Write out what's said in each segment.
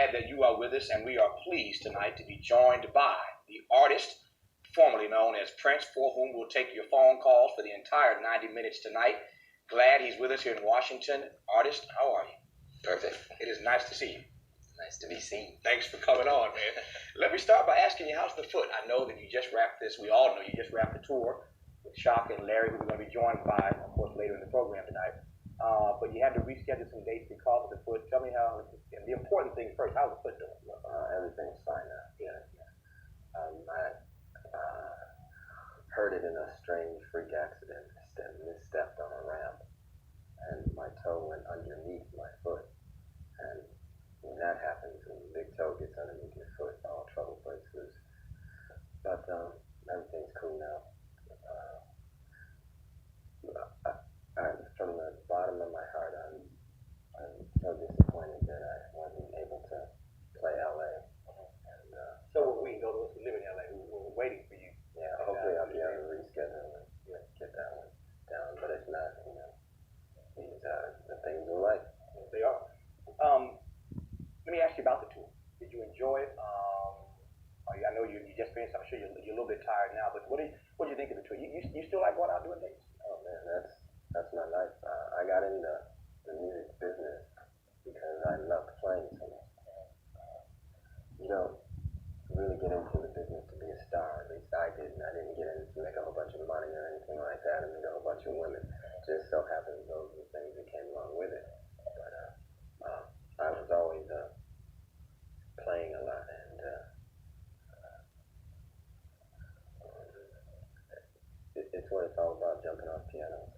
glad that you are with us, and we are pleased tonight to be joined by the artist formerly known as Prince, for whom we'll take your phone calls for the entire 90 minutes tonight. Glad he's with us here in Washington. Artist, how are you? Perfect. It is nice to see you. Nice to be seen. Thanks for coming on, man. Let me start by asking you, how's the foot? I know that you just wrapped this. We all know you just wrapped the tour with Shock and Larry, who we're going to be joined by, of course, later in the program tonight. But you had to reschedule some dates because of the foot. Tell me how, and the important thing first, how's the foot doing? Everything's fine now. Yeah. I hurt it in a strange freak accident. Misstepped on a ramp, and my toe went underneath my foot. And when that happens, when the big toe gets underneath your foot, all trouble breaks loose. But everything's cool now. From the bottom of my heart, I'm so disappointed that I wasn't able to play LA. And so we can go to us who live in LA. We're waiting for you. Yeah, hopefully I'll be able to reschedule and get that one down. But if not, these are the things of life. They are. Let me ask you about the tour. Did you enjoy it? I know you just finished. I'm sure you're a little bit tired now. But what do you think of the tour? You still like going out doing dates? Oh man, that's my life. I got into the music business because I loved playing so much. You don't really get into the business to be a star. At least I didn't. I didn't get in to make a whole bunch of money or anything like that and meet a whole bunch of women. Just so happens those are the things that came along with it. But I was always playing a lot, and it's what it's all about, jumping off pianos.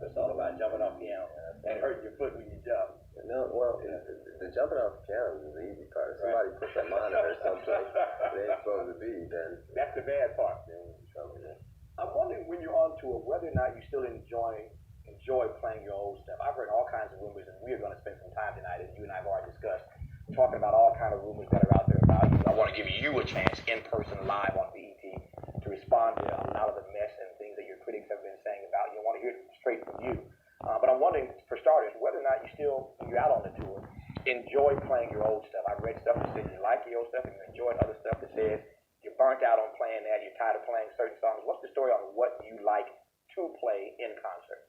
It's all about jumping off piano and hurting your foot when you jump. No, well, the jumping off the piano is the easy part. If somebody puts a monitor someplace they ain't supposed to be, then that's the bad part. Then you're in trouble. I'm wondering when you're on tour whether or not you still enjoy playing your old stuff. I've heard all kinds of rumors, and we are going to spend some time tonight, as you and I have already discussed, talking about all kinds of rumors that are out there about you. I want to give you a chance in person live on BET to respond to a lot of the mess and things that your critics have been saying about you. I want to hear it straight from you. But I'm wondering, for starters, whether or not you still, when you're out on the tour, enjoy playing your old stuff. I've read stuff that says you like your old stuff and you enjoy other stuff that says you're burnt out on playing that, you're tired of playing certain songs. What's the story on what you like to play in concert?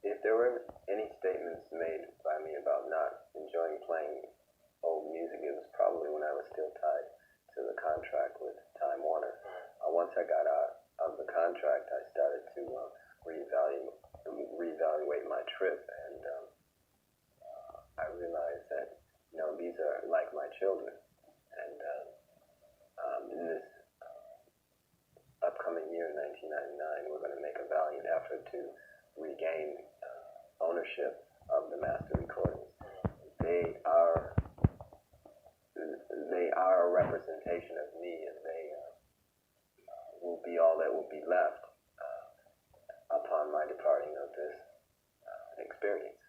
If there were any statements made by me about not enjoying playing old music, it was probably when I was still tied to the contract with Time Warner. Once I got out of the contract, I started to reevaluate my trip, and I realized that these are like my children, and in this upcoming year, 1999, we're going to make a valiant effort to regain ownership of the master recordings. They are a representation of me, and they will be all that will be left upon my departing of this experience.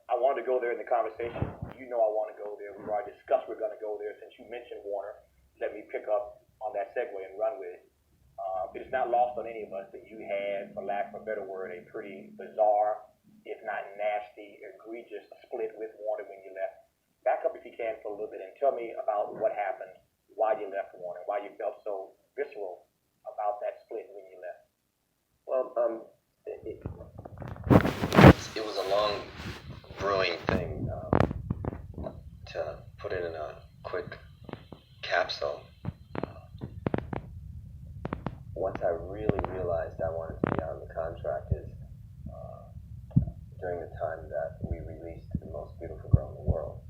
I wanted to go there in the conversation. You know I want to go there. We've already discussed we're going to go there. Since you mentioned Warner, let me pick up on that segue and run with it. It's not lost on any of us that you had, for lack of a better word, a pretty bizarre, if not nasty, egregious split with Warner when you left. Back up if you can for a little bit and tell me about what happened, why you left Warner, why you felt so visceral about that split when you left. Well, it was a long brewing thing. To put it in a quick capsule, once I really realized I wanted to be out of the contract is during the time that we released The Most Beautiful Girl in the World.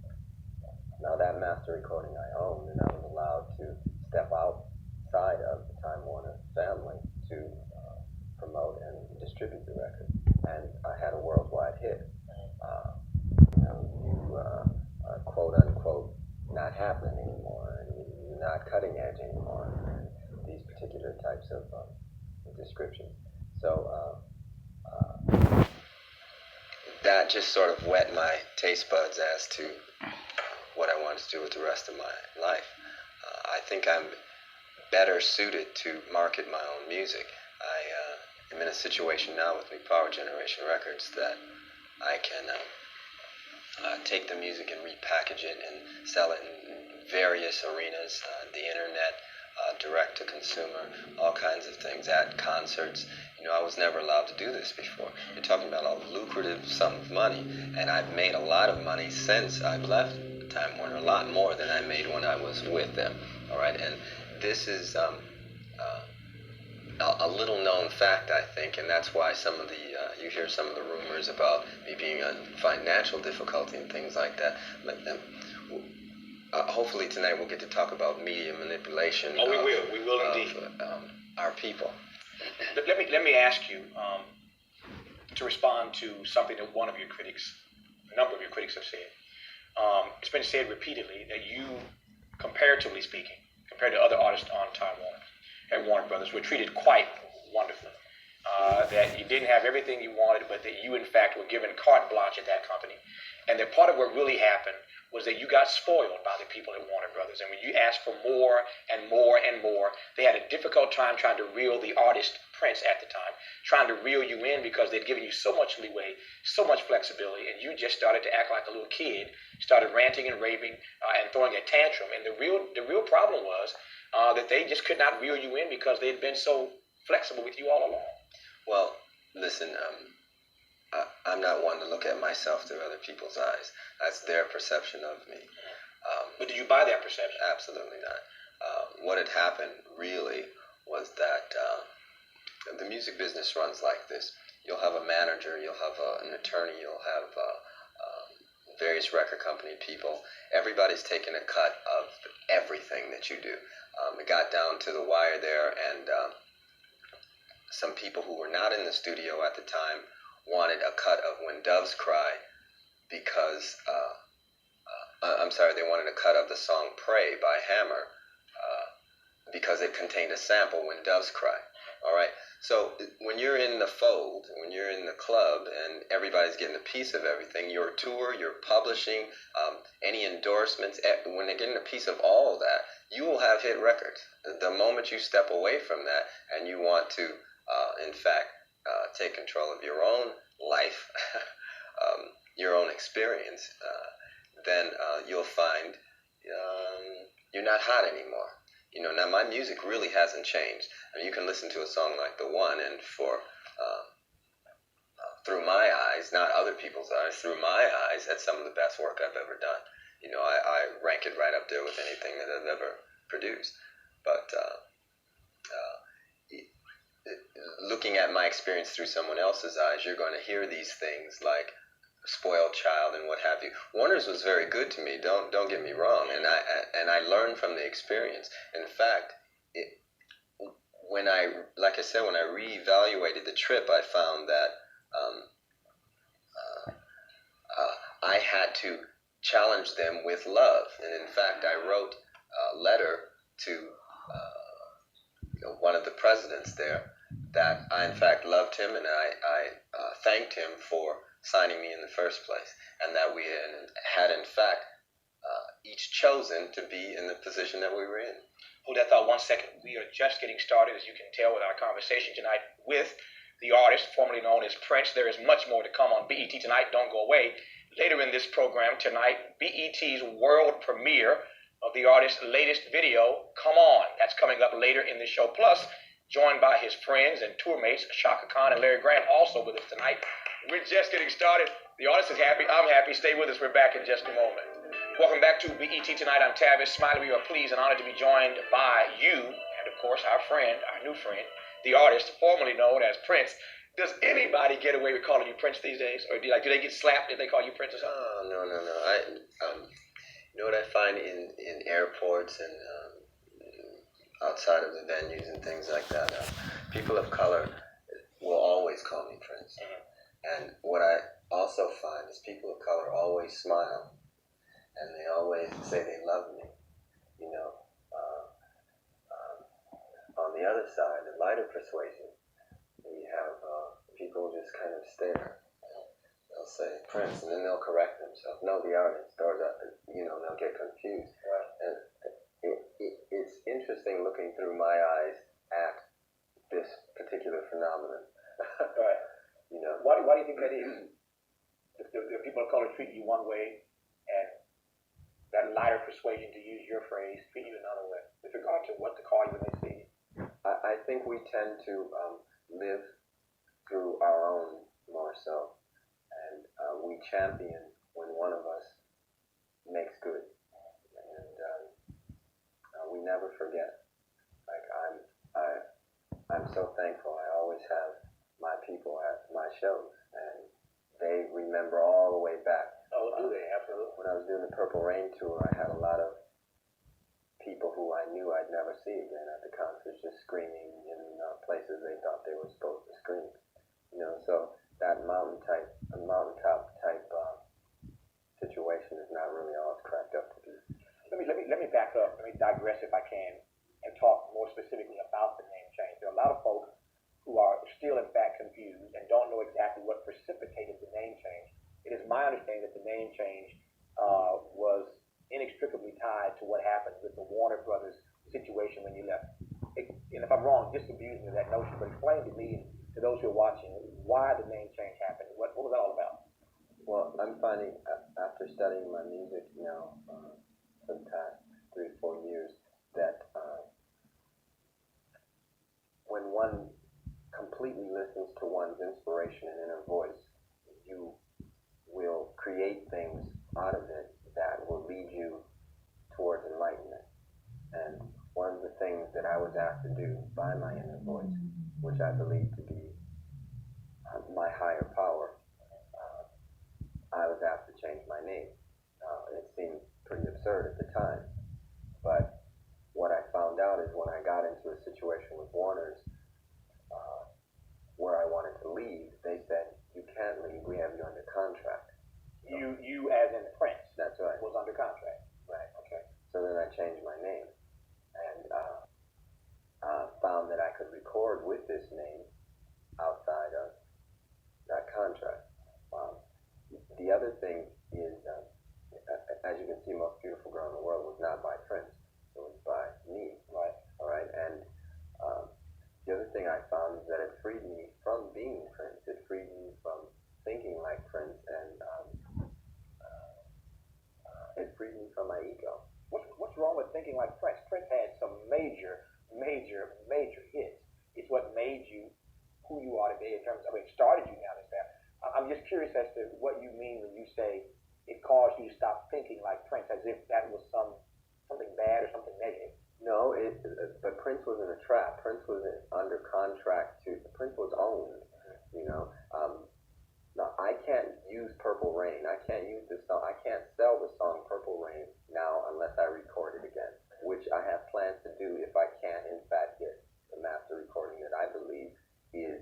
Now that master recording I owned, and I was allowed to step outside of the Time Warner family to promote and distribute the record, and I had a worldwide hit. Quote unquote not happening anymore, and you're not cutting edge anymore, and these particular types of descriptions. So that just sort of whet my taste buds as to what I wanted to do with the rest of my life. I think I'm better suited to market my own music. I am in a situation now with New Power Generation Records that I can take the music and repackage it and sell it in various arenas, the internet, direct to consumer, all kinds of things, at concerts. I was never allowed to do this before. You're talking about a lucrative sum of money, and I've made a lot of money since I've left Time Warner, a lot more than I made when I was with them. All right, and this is a little known fact, I think, and that's why some of the you hear some of the rumors about me being in financial difficulty and things like that. But hopefully tonight we'll get to talk about media manipulation. Oh, we will indeed. Our people. Let me ask you to respond to something that a number of your critics have said. It's been said repeatedly that you, comparatively speaking, compared to other artists on Time Warner and Warner Brothers, were treated quite wonderfully. That you didn't have everything you wanted, but that you, in fact, were given carte blanche at that company. And that part of what really happened was that you got spoiled by the people at Warner Brothers. And when you asked for more and more and more, they had a difficult time trying to reel the artist, Prince at the time, trying to reel you in because they'd given you so much leeway, so much flexibility, and you just started to act like a little kid, started ranting and raving and throwing a tantrum. And the real problem was that they just could not reel you in because they had been so flexible with you all along. Well, listen, I'm not one to look at myself through other people's eyes. That's their perception of me. But do you buy that perception? Absolutely not. What had happened really was that the music business runs like this. You'll have a manager, you'll have an attorney, you'll have various record company people. Everybody's taking a cut of everything that you do. It got down to the wire there, and some people who were not in the studio at the time wanted a cut of When Doves Cry because, they wanted a cut of the song Pray by Hammer because it contained a sample, When Doves Cry. All right? So when you're in the fold, when you're in the club and everybody's getting a piece of everything, your tour, your publishing, any endorsements, when they're getting a piece of all of that, you will have hit records. The moment you step away from that and you want to, in fact, take control of your own life, your own experience, then you'll find you're not hot anymore. Now my music really hasn't changed. I mean, you can listen to a song like The One, and through my eyes, not other people's eyes, through my eyes, that's some of the best work I've ever done. I rank it right up there with anything that I've ever produced. But looking at my experience through someone else's eyes, you're going to hear these things like spoiled child and what have you. Warner's was very good to me. Don't get me wrong, and I learned from the experience. In fact, when I reevaluated the trip, I found that I had to challenge them with love, and in fact, I wrote a letter to one of the presidents there that I in fact loved him, and I thanked him for signing me in the first place, and that we had in fact each chosen to be in the position that we were in. Hold that thought 1 second. We are just getting started, as you can tell, with our conversation tonight with the artist formerly known as Prince. There is much more to come on BET Tonight. Don't go away. Later in this program tonight, BET's world premiere of the artist's latest video, Come On. That's coming up later in the show. Plus, joined by his friends and tour mates, Shaka Khan and Larry Graham, also with us tonight. We're just getting started. The artist is happy. I'm happy. Stay with us. We're back in just a moment. Welcome back to BET Tonight. I'm Tavis Smiley. We are pleased and honored to be joined by you and, of course, our new friend, the artist formerly known as Prince. Does anybody get away with calling you Prince these days? Or do they get slapped if they call you Prince or something? Oh, no. You know what I find in airports and outside of the venues and things like that, people of color will always call me Prince. Mm-hmm. And what I also find is people of color always smile, and they always say they love me. On the other side, the lighter persuasion, you have people just kind of stare. They'll say Prince, and then they'll correct themselves. No, the artist, or they'll get confused. Right. And it's interesting looking through my eyes at this particular phenomenon. Right. Why do you think that is? the people of color treat you one way, and that lighter persuasion, to use your phrase, treat you another way with regard to what to call you when they see you? I think we tend to live through our own more so, and we champion when one of us makes good, and we never forget. Like I'm so thankful. I always have my people at my shows, and they remember all the way back. Oh, do they? Absolutely. When I was doing the Purple Rain tour, I had a lot of people who I knew I'd never see again at the concerts, just screaming in places they thought they were supposed to scream. You know, so that mountaintop type situation is not really all it's cracked up to be. Let me back up. Let me digress if I can, and talk more specifically about the name change. There are a lot of folks who are still, in fact, confused and don't know exactly what precipitated the name change. It is my understanding that the name change was inextricably tied to what happened with the Warner Brothers situation when you left. And if I'm wrong, disabuse me of that notion, but explain to me and to those who are watching why the name change happened. What was that all about? Well, I'm finding, after studying my music now for the past 3 or 4 years, that when one completely listens to one's inspiration and inner voice, you will create things out of it that will lead you towards enlightenment. And one of the things that I was asked to do by my inner voice, which I believe to be my higher power, I was asked to change my name. It seemed pretty absurd at the time, but what I found out is when I got into a situation with Warner's, where I wanted to leave, they said, "You can't leave, we have you under contract." You as in Prince? That's right. Was under contract. Right. Okay. So then I changed my name, and found that I could record with this name outside of that contract. The other thing is, as you can see, Most Beautiful Girl in the World was not by Prince. It was by me. Right. All right. And the other thing I found is that it freed me from being Prince. It freed me from thinking like Prince, and it freed me from my ego. What's wrong with thinking like Prince? Prince had some major hits. It's what made you who you are today in terms of, it started you down this path. I'm just curious as to what you mean when you say it caused you to stop thinking like Prince, as if that was something bad or something negative. No, but Prince was in a trap. Prince was under contract Prince was owned, you know. Now, I can't use Purple Rain. I can't use this song. I can't sell the song Purple Rain now unless I record it again, which I have plans to do if I can, in fact, get the master recording that I believe is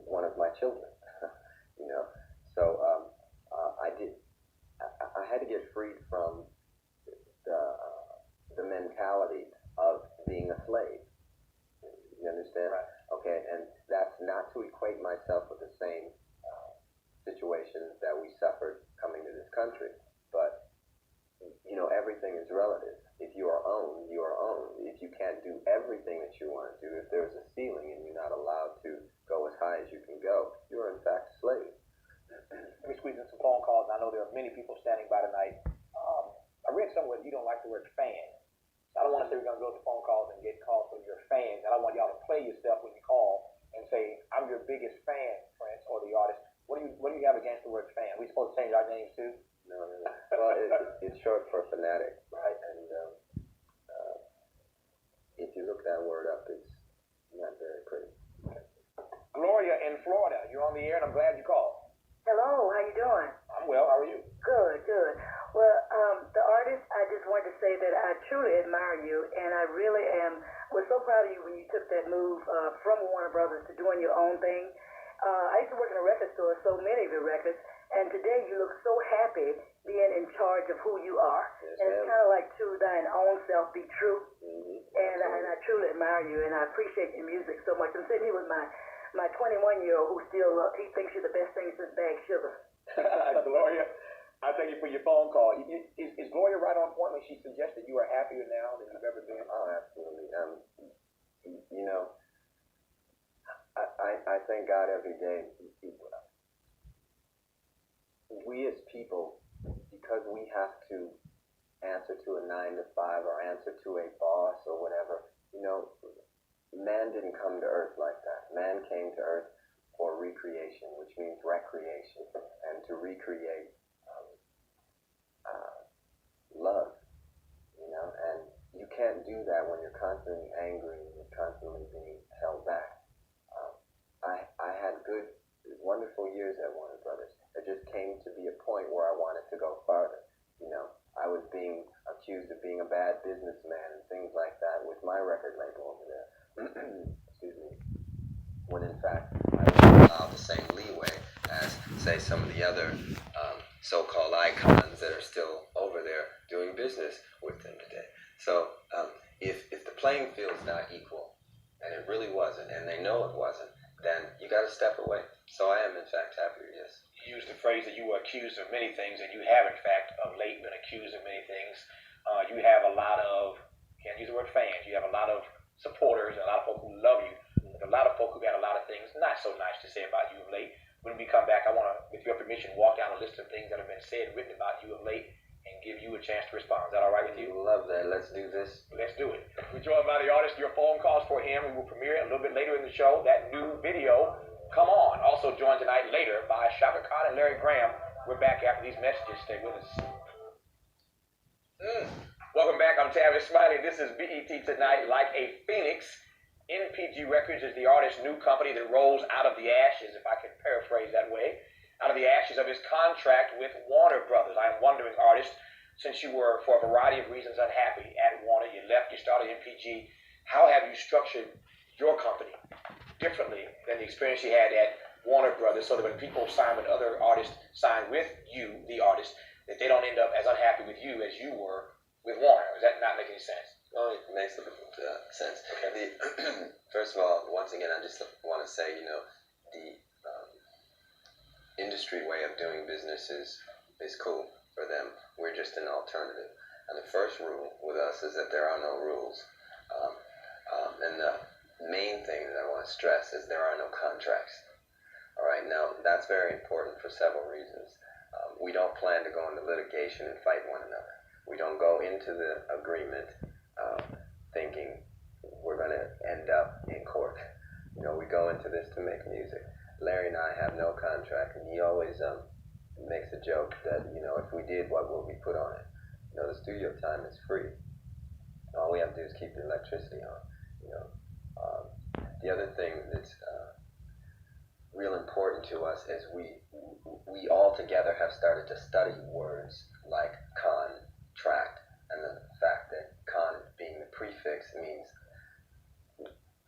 one of my children, you know. So I had to get freed from the mentality of being a slave. You understand? Right. Okay, and that's not to equate myself with the same situations that we suffered coming to this country, but you know, everything is relative. If you are owned, you are owned. If you can't do everything that you want to do, if there's a ceiling and you're not allowed to go as high as you can go, you are in fact a slave. Let me squeeze in some phone calls. I know there are many people standing by tonight. I read somewhere that you don't like the word fan. I don't want to say we're going to go to phone calls and get calls from your fans. I don't want y'all to play yourself when you call and say, "I'm your biggest fan, Prince," or the artist. What do you have against the word fan? We supposed to change our names too? No. Well, it's short for fanatic, right? And if you look that word up, it's not very pretty. Gloria in Florida, you're on the air, and I'm glad you called. Hello, how you doing? I'm well. How are you? Good. Well, the artist, I just wanted to say that I truly admire you, and I really was so proud of you when you took that move from Warner Brothers to doing your own thing. I used to work in a record store, so many of your records, and today you look so happy being in charge of who you are. Yes, and it's kind of like to thine own self be true. Mm-hmm. And I truly admire you, and I appreciate your music so much. I'm sitting here with my 21-year-old who still he thinks you're the best thing since bagged sugar. Gloria, I thank you for your phone call. Is Gloria right on point when she suggested you are happier now than you've ever been? Oh, absolutely. You know, I thank God every day. we as people, because we have to answer to a 9 to 5 or answer to a boss or whatever, man didn't come to earth like that. Man came to earth for recreation, which means recreation, and to recreate love, and you can't do that when you're constantly angry and you're constantly being held back. I had good, wonderful years at Warner Brothers. It just came to be a point where I wanted to go farther. I was being accused of being a bad businessman and things like that with my record label over there. Excuse me. When in fact, I was allowed the same leeway as, say, some of the other so-called icons that are still over there doing business with them today. So if the playing field's not equal, and it really wasn't, and they know it wasn't, then you got to step away. So I am, in fact, happier, yes. You used the phrase that you were accused of many things, and you have, in fact, of late been accused of many things. You have a lot of, can't use the word fans, you have a lot of supporters, and a lot of folk who love you, a lot of folk who got a lot of things not so nice to say about you of late. When we come back, I want to, with your permission, walk down a list of things that have been said, written about you of late, and give you a chance to respond. Is that all right with you? Love that. Let's do this. Let's do it. We're joined by the artist. Your phone calls for him. We will premiere it a little bit later in the show. That new video, Come On. Also joined tonight later by Shaka Khan and Larry Graham. We're back after these messages. Stay with us. Welcome back. I'm Tavis Smiley. This is BET Tonight. Like a Phoenix, NPG Records is the artist's new company that rolls out of the ashes, if I can paraphrase that way, out of the ashes of his contract with Warner Brothers. I'm wondering, artist, since you were, for a variety of reasons, unhappy at Warner, you left, you started NPG, how have you structured your company differently than the experience you had at Warner Brothers, so that when people sign with other artists, sign with you, the artist, that they don't end up as unhappy with you as you were with Warner? Does that not make any sense? Well, it makes a little sense. Okay. First of all, once again, I just want to say, the industry way of doing business is cool for them. We're just an alternative. And the first rule with us is that there are no rules. And the main thing that I want to stress is there are no contracts. All right, now that's very important for several reasons. We don't plan to go into litigation and fight one another. We don't go into the agreement thinking we're going to end up in court. We go into this to make music. Larry and I have no contract, and he always makes a joke that, if we did, what would we put on it? The studio time is free. All we have to do is keep the electricity on. The other thing that's real important to us is we all together have started to study words like contract, and the fact that con being the prefix means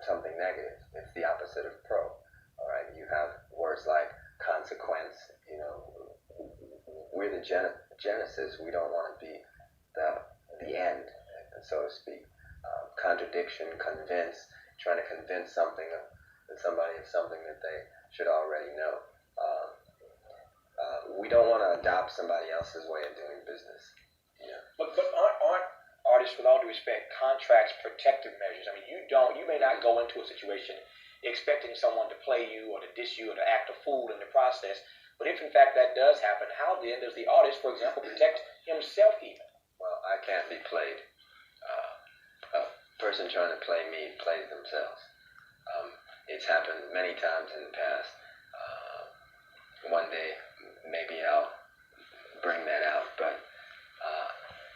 something negative. It's the opposite of pro. All right, you have words like consequence. We're the genesis. We don't want to be the end, so to speak. Contradiction, convince, trying to convince somebody of something that they should already know. We don't want to adopt somebody else's way of doing business. But aren't artists, with all due respect, contracts protective measures? I mean, you may not go into a situation expecting someone to play you or to diss you or to act a fool in the process, but if in fact that does happen, how then does the artist, for example, protect himself even? Well, I can't be played. A person trying to play me plays themselves. It's happened many times in the past. One day, maybe I'll bring that out, but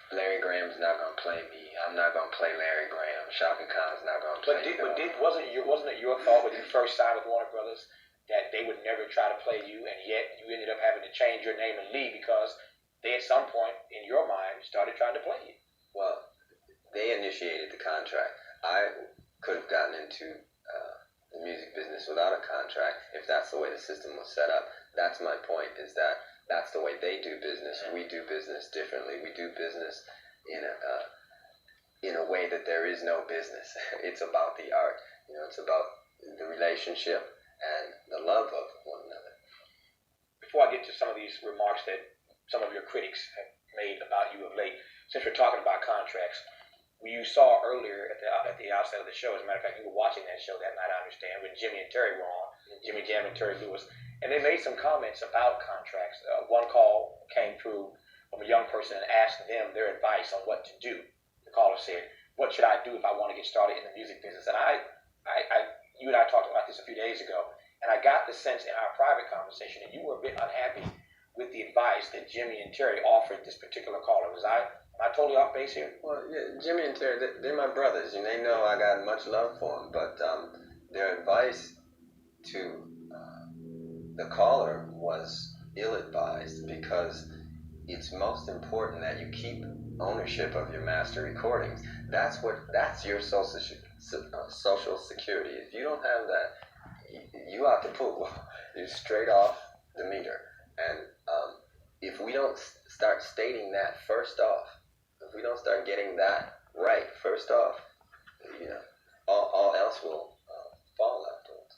Larry Graham's not going to play me. I'm not going to play Larry Graham. Shaka Khan's not going to play me. Wasn't it your thought when you first signed with Warner Brothers that they would never try to play you, and yet you ended up having to change your name and leave because they at some point in your mind started trying to play you? Well, they initiated the contract. I could have gotten into the music business without a contract if that's the way the system was set up. That's my point, is that that's the way they do business. We do business differently. We do business in a way that there is no business. It's about the art. It's about the relationship and the love of one another. Before I get to some of these remarks that some of your critics have made about you of late, since we're talking about contracts, you saw earlier at the outset of the show, as a matter of fact, you were watching that show that night, I understand, when Jimmy and Terry were on, Jimmy Jam and Terry Lewis, and they made some comments about contracts. One call came through from a young person and asked them their advice on what to do. The caller said, "What should I do if I want to get started in the music business?" And you and I talked about this a few days ago, and I got the sense in our private conversation that you were a bit unhappy with the advice that Jimmy and Terry offered this particular caller. Am I totally off base here? Well, yeah, Jimmy and Terry, they're my brothers, and they know I got much love for them. But their advice to the caller was ill-advised, because it's most important that you keep ownership of your master recordings. That's your social security. If you don't have that, you out the pool. You're straight off the meter. And if we don't start stating that first off, if we don't start getting that right first off, all else will fall afterwards.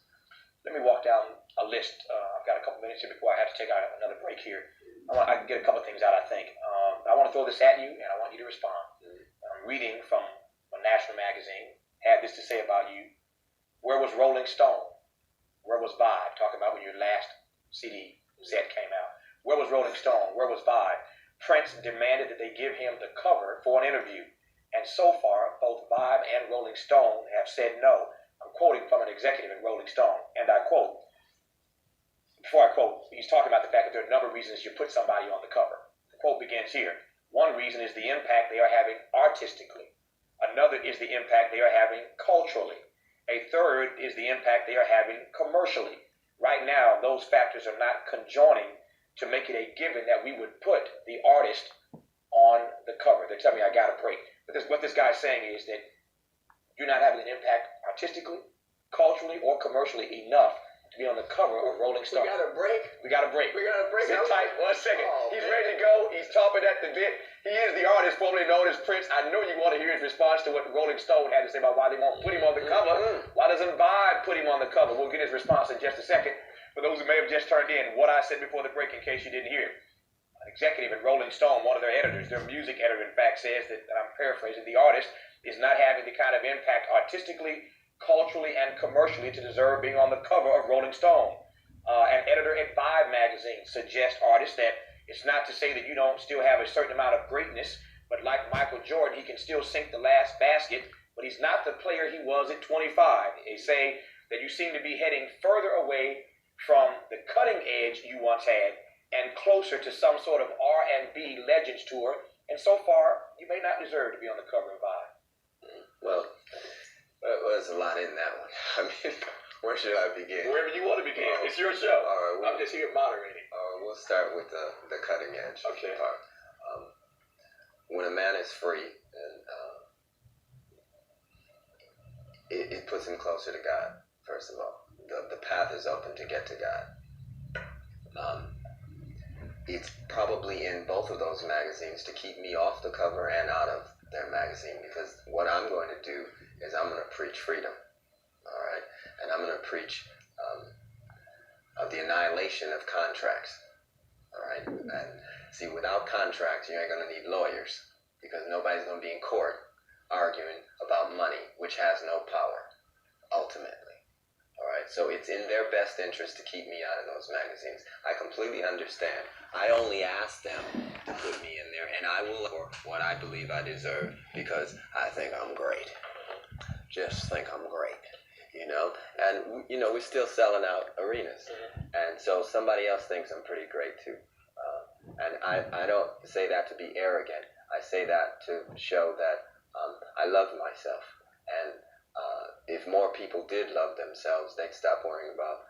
Let me walk down a list. I've got a couple minutes here before I have to take out another break here. I can get a couple things out, I think. I want to throw this at you, and I want you to respond. I'm reading from a national magazine, had this to say about you. Where was Rolling Stone? Where was Vibe? Talking about when your last CD set came out. Where was Rolling Stone? Where was Vibe? Prince demanded that they give him the cover for an interview. And so far, both Vibe and Rolling Stone have said no. I'm quoting from an executive at Rolling Stone, and I quote, before I quote, he's talking about the fact that there are a number of reasons you put somebody on the cover. The quote begins here. One reason is the impact they are having artistically. Another is the impact they are having culturally. A third is the impact they are having commercially. Right now, those factors are not conjoining to make it a given that we would put the artist on the cover. They're telling me I got a break. But what this guy's saying is that you're not having an impact artistically, culturally, or commercially enough to be on the cover of Rolling Stone. We got a break. We got a break. Sit tight 1 second. Oh, He's man. ready to go. He's chomping at the bit. He is the artist formerly known as Prince. I know you want to hear his response to what Rolling Stone had to say about why they won't put him on the cover. Why doesn't Vibe put him on the cover? We'll get his response in just a second. For those who may have just turned in, what I said before the break, in case you didn't hear it. An executive at Rolling Stone, one of their editors, their music editor, in fact, says that, and I'm paraphrasing, the artist is not having the kind of impact artistically, culturally, and commercially to deserve being on the cover of Rolling Stone. An editor at Vibe magazine suggests artists that it's not to say that you don't still have a certain amount of greatness, but like Michael Jordan, he can still sink the last basket, but he's not the player he was at 25. They say that you seem to be heading further away from the cutting edge you once had and closer to some sort of R&B Legends tour, and so far, you may not deserve to be on the cover of Vibe. Well, there's a lot in that one. I mean, where should I begin? Wherever you want to begin. It's your show. All right, I'm just here moderating. we'll start with the cutting edge Okay. part. When a man is free, and it puts him closer to God, first of all. The path is open to get to God. It's probably in both of those magazines to keep me off the cover and out of their magazine, because what I'm going to do is I'm going to preach freedom, all right? And I'm going to preach of the annihilation of contracts, all right? And see, without contracts, you ain't going to need lawyers, because nobody's going to be in court arguing about money, which has no power, ultimately. All right, so it's in their best interest to keep me out of those magazines. I completely understand. I only ask them to put me in there, and I will for what I believe I deserve, because I think I'm great. Just think I'm great, you know? And, you know, we're still selling out arenas, and so somebody else thinks I'm pretty great too. And I don't say that to be arrogant. I say that to show that I love myself, and if more people did love themselves, they'd stop worrying about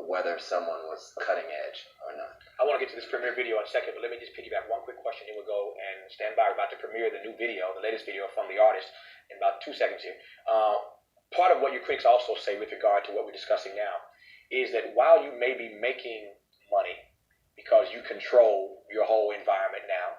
whether someone was cutting edge or not. I want to get to this premiere video in a second, but let me just piggyback one quick question, then we'll go and stand by. We're about to premiere the new video, the latest video from the artist, in about 2 seconds here. Part of what your critics also say with regard to what we're discussing now is that while you may be making money because you control your whole environment now,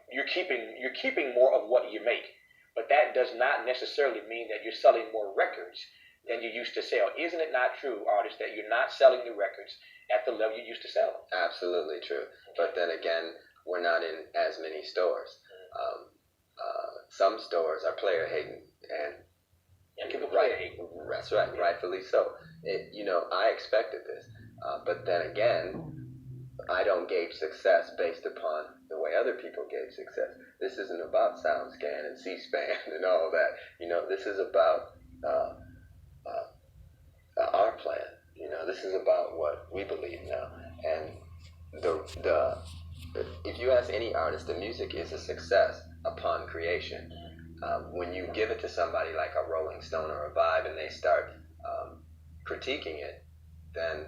you're keeping more of what you make. But that does not necessarily mean that you're selling more records than you used to sell. Isn't it not true, artists, that you're not selling the records at the level you used to sell them? Absolutely true. But then again, we're not in as many stores. Some stores are player hating, and people player hating. That's right, rightfully so. You know, I expected this. But then again, I don't gauge success based upon the way other people gauge success. This isn't about SoundScan and C-SPAN and all that. This is about our plan. This is about what we believe now. And if you ask any artist, the music is a success upon creation. When you give it to somebody like a Rolling Stone or a Vibe and they start critiquing it, then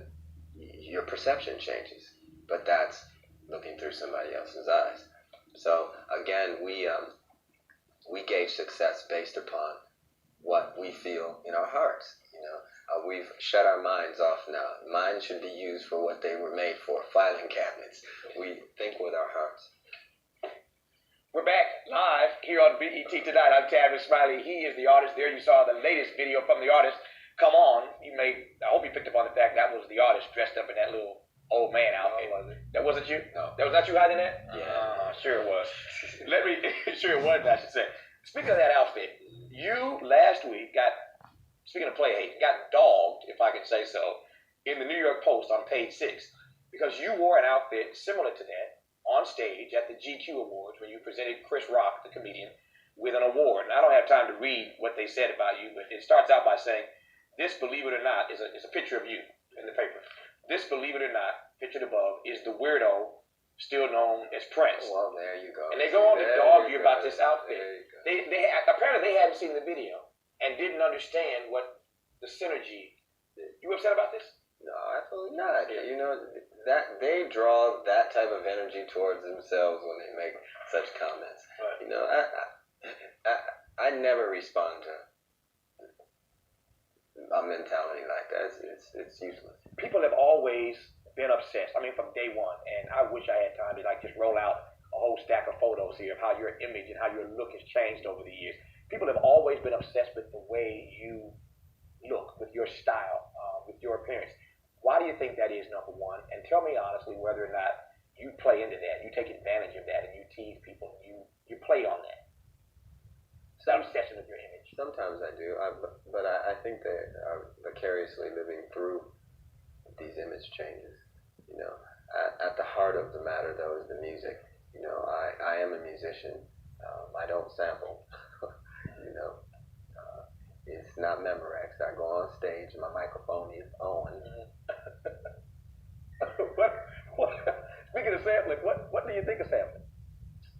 your perception changes. But that's looking through somebody else's eyes. So again, we gauge success based upon what we feel in our hearts. We've shut our minds off now. Minds should be used for what they were made for, filing cabinets. We think with our hearts. We're back live here on BET Tonight. I'm Tavis Smiley. He is the artist. There you saw the latest video from the artist. Come on. I hope you picked up on the fact that was the artist dressed up in that little old man outfit. No, was it? That wasn't you? No. That was not you hiding that? Yeah. Sure it was. Sure it was, I should say. Speaking of that outfit, you last week speaking of play hate, got dogged, if I can say so, in the New York Post on page 6 because you wore an outfit similar to that on stage at the GQ Awards when you presented Chris Rock, the comedian, with an award. And I don't have time to read what they said about you, but it starts out by saying, this, believe it or not, is a picture of you in the paper. This, believe it or not, pictured above, is the weirdo still known as Prince. Well, there you go. And they go on to dog you about this outfit. Apparently they hadn't seen the video and didn't understand what the synergy. You upset about this? No, absolutely not. That they draw that type of energy towards themselves when they make such comments. Right. I never respond to a mentality like that. It's useless. People have always been obsessed. I mean, from day one. And I wish I had time to just roll out a whole stack of photos here of how your image and how your look has changed over the years. People have always been obsessed with the way you look, with your style, with your appearance. Why do you think that is, number one? And tell me honestly whether or not you play into that, you take advantage of that, and you tease people, you play on that. It's not obsession with your image. Sometimes I do, but I think they are vicariously living through these image changes. At the heart of the matter, though, is the music. I am a musician. I don't sample. It's not Memorex. I go on stage, my microphone is on. Speaking of sampling, what do you think of sampling?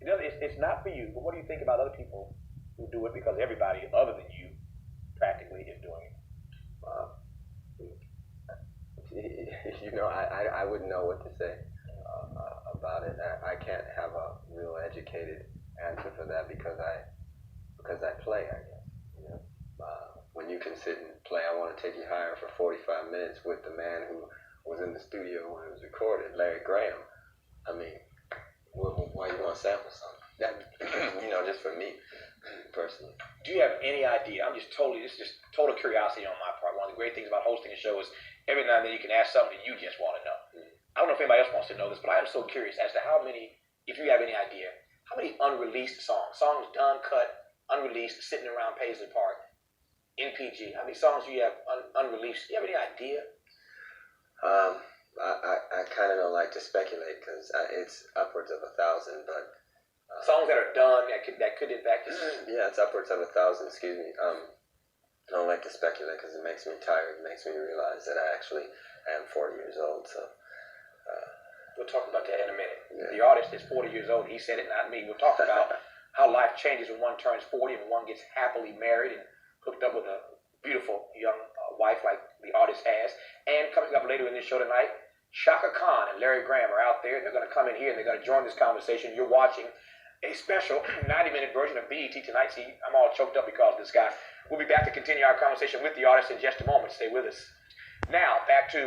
It's not for you, but what do you think about other people who do it because everybody other than you practically is doing it? I wouldn't know what to say about it. I can't have a real educated answer for that because I play, I guess. When you can sit and play I Want to Take You Higher for 45 minutes with the man who was in the studio when it was recorded, Larry Graham, I mean, why you want to sample something? That, just for me, personally. Do you have any idea? This is just total curiosity on my part. One of the great things about hosting a show is every now and then you can ask something that you just want to know. I don't know if anybody else wants to know this, but I am so curious as to how many, if you have any idea, how many unreleased songs done, cut, unreleased, sitting around Paisley Park, NPG, how many songs do you have unreleased? Do you have any idea? I kind of don't like to speculate because it's upwards of 1,000, but songs that are done that could in fact just yeah, it's upwards of 1,000. Excuse me. I don't like to speculate because it makes me tired. It makes me realize that I actually am 40 years old. So we'll talk about that in a minute. Yeah. The artist is 40 years old. He said it, not me. We'll talk about how life changes when one turns 40 and one gets happily married and hooked up with a beautiful young wife like the artist has. And coming up later in this show tonight, Chaka Khan and Larry Graham are out there. They're going to come in here and they're going to join this conversation. You're watching a special 90-minute version of BET Tonight. See, I'm all choked up because of this guy. We'll be back to continue our conversation with the artist in just a moment. Stay with us. Now, back to